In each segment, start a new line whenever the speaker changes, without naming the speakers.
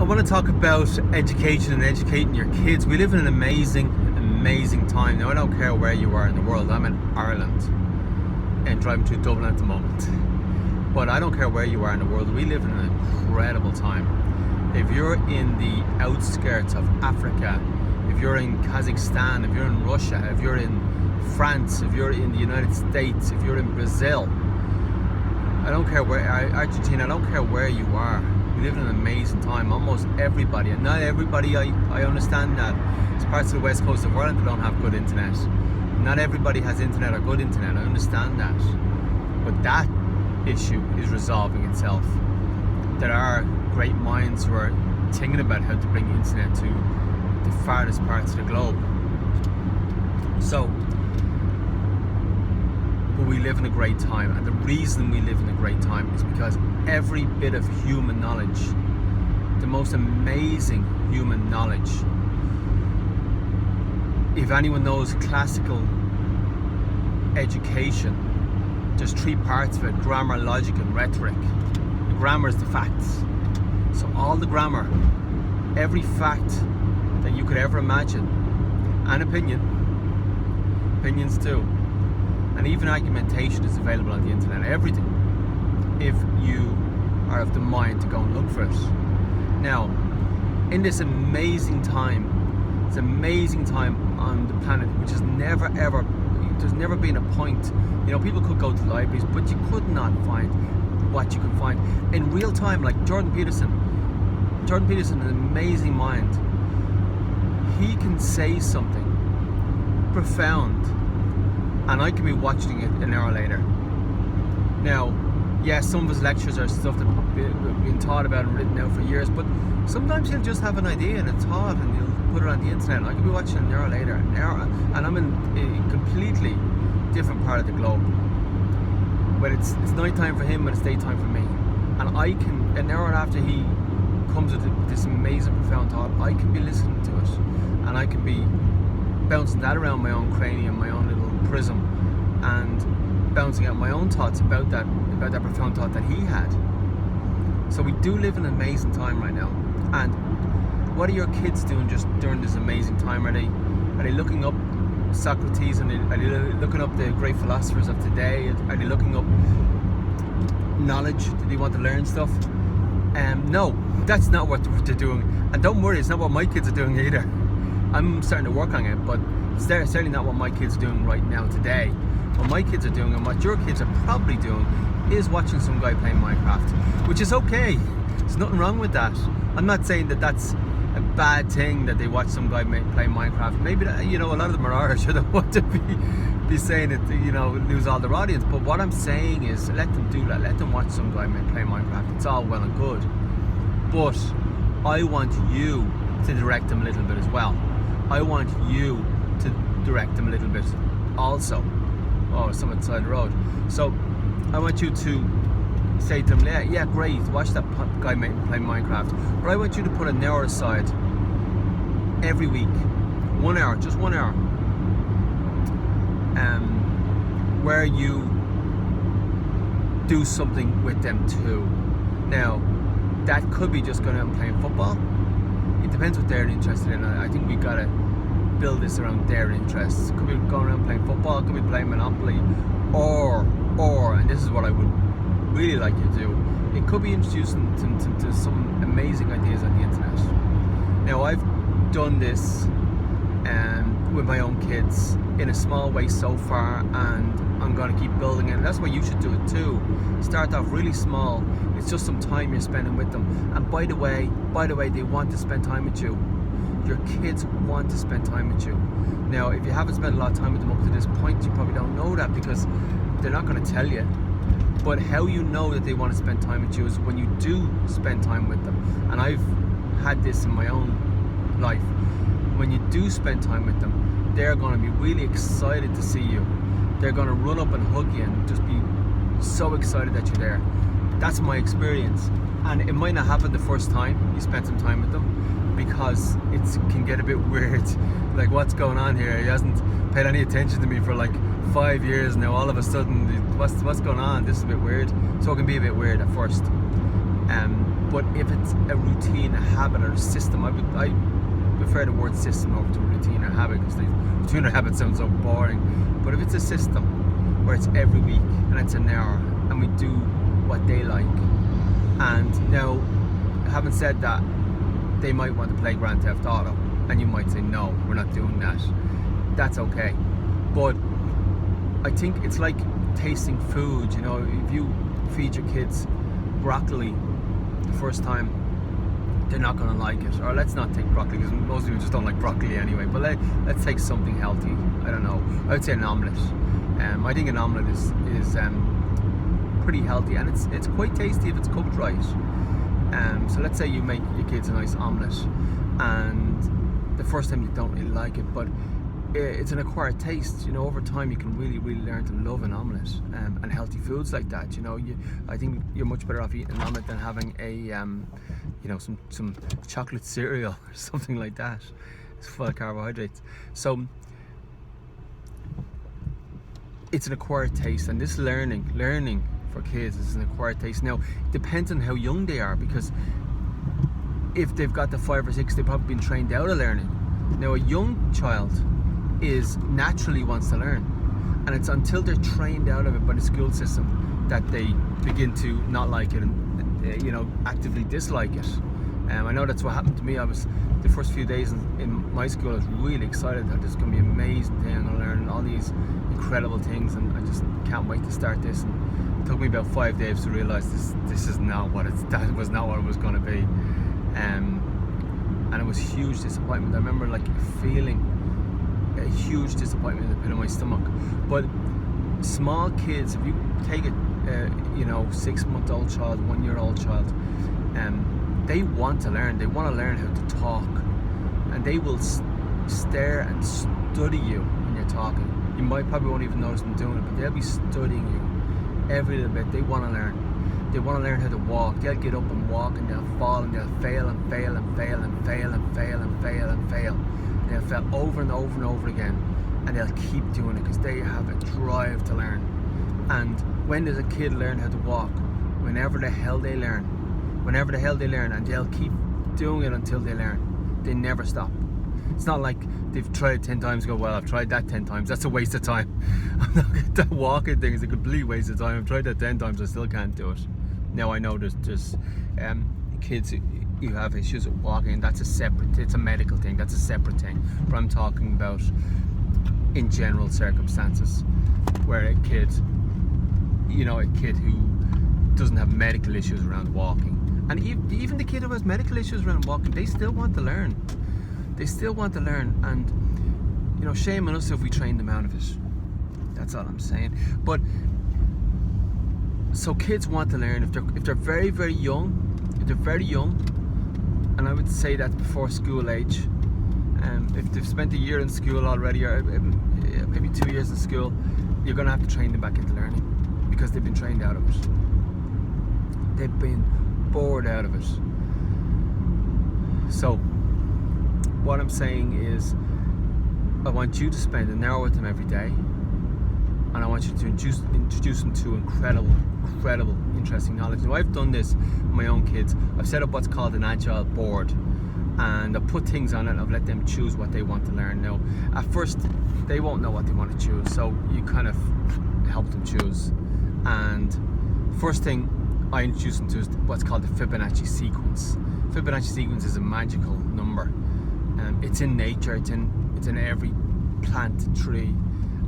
I want to talk about education and educating your kids. We live in an amazing time. Now, I don't care where you are in the world. I'm in Ireland and driving through Dublin at the moment. But I don't care where you are in the world. We live in an incredible time. If you're in the outskirts of Africa, if you're in Kazakhstan, if you're in Russia, if you're in France, if you're in the United States, if you're in Brazil, I don't care where, Argentina, I don't care where you are. We live in an amazing time. Almost everybody, and not everybody, I understand that. There's parts of the west coast of Ireland that don't have good internet. Not everybody has internet or good internet, I understand that. But that issue is resolving itself. There are great minds who are thinking about how to bring internet to the farthest parts of the globe. So, but we live in a great time, and the reason we live in a great time is because every bit of human knowledge, the most amazing human knowledge, if anyone knows classical education, there's three parts of it: grammar, logic and rhetoric. The grammar is the facts. So all the grammar, every fact that you could ever imagine, and opinions too, and even argumentation is available on the internet. Everything, if you are of the mind to go and look for it. Now, in this amazing time on the planet, which has never ever, there's never been a point, people could go to libraries, but you could not find what you can find in real time. Like Jordan Peterson, an amazing mind. He can say something profound, and I can be watching it an hour later. Now, yes, some of his lectures are stuff that have been taught about and written out for years, but sometimes he'll just have an idea and a thought and he'll put it on the internet, and I can be watching it an hour later, and I'm in a completely different part of the globe. But it's night time for him and it's daytime for me. And I can, an hour after he comes with this amazing profound thought, I can be listening to it, and I can be bouncing that around my own cranium, my own little prism, and bouncing out my own thoughts about that profound thought that he had. So we do live in an amazing time right now. And what are your kids doing just during this amazing time? Are they looking up Socrates, and are they looking up the great philosophers of today? Are they looking up knowledge? Do they want to learn stuff? No, that's not what they're doing. And don't worry, it's not what my kids are doing either. I'm starting to work on it, but it's certainly not what my kids are doing right now today. What my kids are doing, and what your kids are probably doing, is watching some guy playing Minecraft, which is okay. There's nothing wrong with that. I'm not saying that that's a bad thing that they watch some guy play Minecraft. Maybe that, a lot of them are Irish. I don't want to be saying it, lose all their audience. But what I'm saying is, let them do that. Let them watch some guy play Minecraft. It's all well and good. But I want you to direct them a little bit as well. I want you to direct them a little bit also. Oh, someone beside the road. So I want you to say to them, yeah, great, watch that guy play Minecraft. But I want you to put an hour aside every week. 1 hour, just 1 hour. Where you do something with them too. Now, that could be just going out and playing football. It depends what they're interested in. I think we gotta build this around their interests. Could be going around playing football, could be playing Monopoly, or, and this is what I would really like you to do, it could be introducing to some amazing ideas on the internet. Now, I've done this with my own kids in a small way so far, and I'm going to keep building it. And that's why you should do it too. Start off really small. It's just some time you're spending with them. And by the way, they want to spend time with you. Your kids want to spend time with you. Now, if you haven't spent a lot of time with them up to this point, you probably don't know that, because they're not going to tell you. But how you know that they want to spend time with you is when you do spend time with them. And I've had this in my own life. When you do spend time with them, they're going to be really excited to see you. They're going to run up and hug you and just be so excited that you're there. That's my experience. And it might not happen the first time you spend some time with them, because it can get a bit weird. Like, what's going on here? He hasn't paid any attention to me for like 5 years now. All of a sudden, what's going on? This is a bit weird. So it can be a bit weird at first. But if it's a routine, a habit, or a system, I prefer the word system over to routine or habit, because routine or habit sounds so boring. But if it's a system where it's every week and it's an hour and we do what they like, and now, having said that, they might want to play Grand Theft Auto, and you might say, no, we're not doing that. That's okay. But I think it's like tasting food. You know, if you feed your kids broccoli the first time, they're not going to like it. Or let's not take broccoli, because most people just don't like broccoli anyway. But let's take something healthy. I don't know. I would say an omelette. I think an omelette is pretty healthy, and it's quite tasty if it's cooked right. So let's say you make your kids a nice omelette, and the first time you don't really like it, but it's an acquired taste. You know, over time you can really learn to love an omelette, and healthy foods like that. You know, I think you're much better off eating an omelette than having a you know, some chocolate cereal or something like that. It's full of carbohydrates. So it's an acquired taste, and this learning for kids is an acquired taste. Now, it depends on how young they are, because if they've got the 5 or 6, they've probably been trained out of learning. Now, a young child is naturally wants to learn, and it's until they're trained out of it by the school system that they begin to not like it and, you know, actively dislike it. I know that's what happened to me. I was, the first few days in my school, I was really excited that this is going to be an amazing thing. I'm going to learn all these incredible things, and I just can't wait to start this. And it took me about 5 days to realise this is not what that was not what it was going to be. And it was huge disappointment. I remember like feeling a huge disappointment in the pit of my stomach. But small kids, if you take a you know, 6-month-old child, 1-year-old child, they want to learn. They want to learn how to talk, and they will stare and study you when you're talking. You probably won't even notice them doing it, but they'll be studying you every little bit. They want to learn. They want to learn how to walk. They'll get up and walk, and they'll fall, and they'll fail and fail and fail and fail and fail and fail and fail. They'll fail over and over and over again, and they'll keep doing it because they have a drive to learn. And when does a kid learn how to walk? Whenever the hell they learn, and they'll keep doing it until they learn. They never stop. It's not like they've tried 10 times, go, well, I've tried that 10 times, that's a waste of time. That walking thing is a complete waste of time. I've tried that 10 times, I still can't do it. Now I know there's kids who have issues with walking, that's it's a medical thing, that's a separate thing. But I'm talking about in general circumstances where a kid, you know, a kid who doesn't have medical issues around walking, and even the kid who has medical issues around walking, they still want to learn. They still want to learn, and you know, shame on us if we train them out of it. That's all I'm saying. But so kids want to learn if they're very, very young. If they're very young, and I would say that's before school age. If they've spent a year in school already, or maybe 2 years in school, you're going to have to train them back into learning, because they've been trained out of it. They've been bored out of it. So what I'm saying is, I want you to spend an hour with them every day, and I want you to introduce them to incredible, interesting knowledge. Now, I've done this with my own kids. I've set up what's called an agile board, and I've put things on it. I've let them choose what they want to learn. Now, at first, they won't know what they want to choose, so you kind of help them choose. And first thing I introduce them to is what's called the Fibonacci sequence. Fibonacci sequence is a magical number. It's in nature. It's in every plant, tree,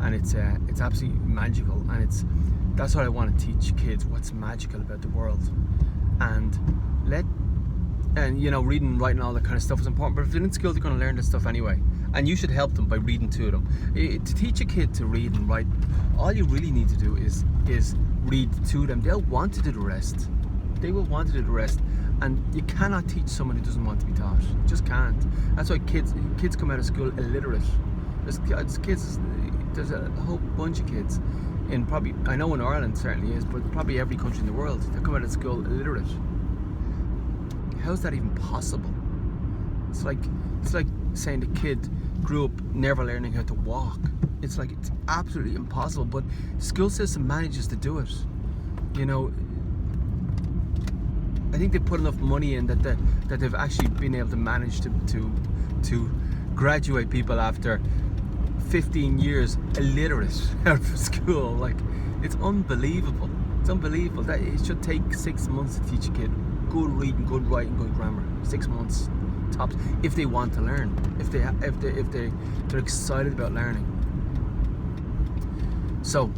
and it's absolutely magical. And that's what I want to teach kids. What's magical about the world, and you know, reading, writing, all that kind of stuff is important. But if they're in school, they're going to learn this stuff anyway, and you should help them by reading to them. To teach a kid to read and write, all you really need to do is read to them. They'll want to do the rest. They will want to do the rest. And you cannot teach someone who doesn't want to be taught. You just can't. That's why kids come out of school illiterate. There's a whole bunch of kids in, probably, I know in Ireland certainly is, but probably every country in the world, they come out of school illiterate. How's that even possible? It's like saying the kid grew up never learning how to walk. It's absolutely impossible, but school system manages to do it. You know, I think they put enough money in that they've actually been able to manage to graduate people after 15 years illiterate out of school. Like, it's unbelievable. It's unbelievable that it should take 6 months to teach a kid good reading, good writing, good grammar. 6 months tops, if they want to learn, if they're excited about learning. So,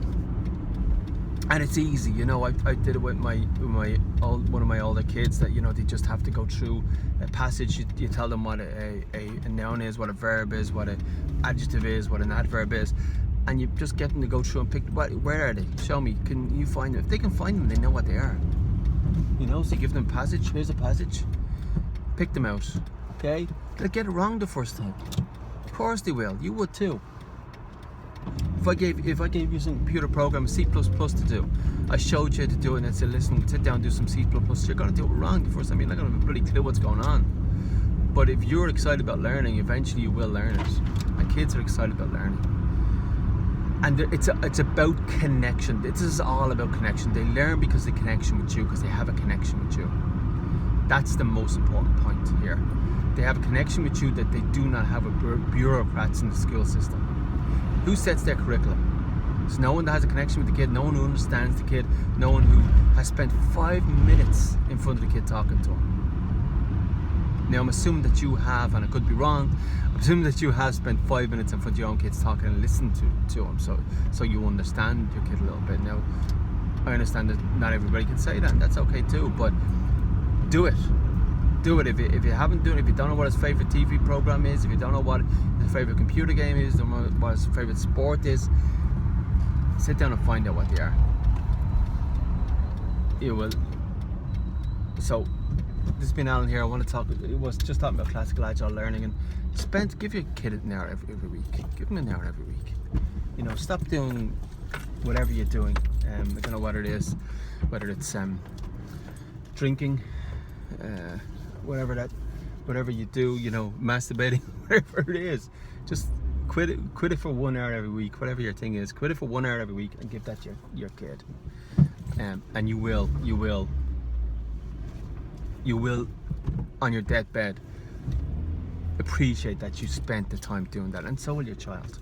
and it's easy, you know. I did it with one of my older kids, that, you know, they just have to go through a passage. You tell them what a noun is, what a verb is, what an adjective is, what an adverb is, and you just get them to go through and pick, where are they? Show me. Can you find them? If they can find them, they know what they are. You know, so you give them a passage. Here's a passage. Pick them out. Okay? They'll get it wrong the first time. Of course they will. You would too. If I gave you some computer program, C++ to do, I showed you to do it and I said, listen, sit down and do some C++, you're going to do it wrong the first time. You're not going to have a bloody clue what's going on. But if you're excited about learning, eventually you will learn it. And kids are excited about learning. And it's about connection. This is all about connection. They learn because of the connection with you, because they have a connection with you. That's the most important point here. They have a connection with you that they do not have with bureaucrats in the school system. Who sets their curriculum? It's no one that has a connection with the kid, no one who understands the kid, no one who has spent 5 minutes in front of the kid talking to him. Now, I'm assuming that you have, and I could be wrong, I'm assuming that you have spent 5 minutes in front of your own kids talking and listening to them, so you understand your kid a little bit. Now, I understand that not everybody can say that, and that's okay too, but do it. Do it. If you haven't done it, if you don't know what his favorite TV program is, if you don't know what his favorite computer game is, don't know what his favorite sport is, sit down and find out what they are. You will. So, this has been Alan here. I want to talk. It was just talking about classical agile learning, and give your kid an hour every week. Give them an hour every week. You know, stop doing whatever you're doing. I don't know what it is, whether it's drinking. Whatever you do, you know, masturbating, whatever it is, just quit it for 1 hour every week, whatever your thing is. Quit it for 1 hour every week and give that to your kid, and you will on your deathbed appreciate that you spent the time doing that, and so will your child.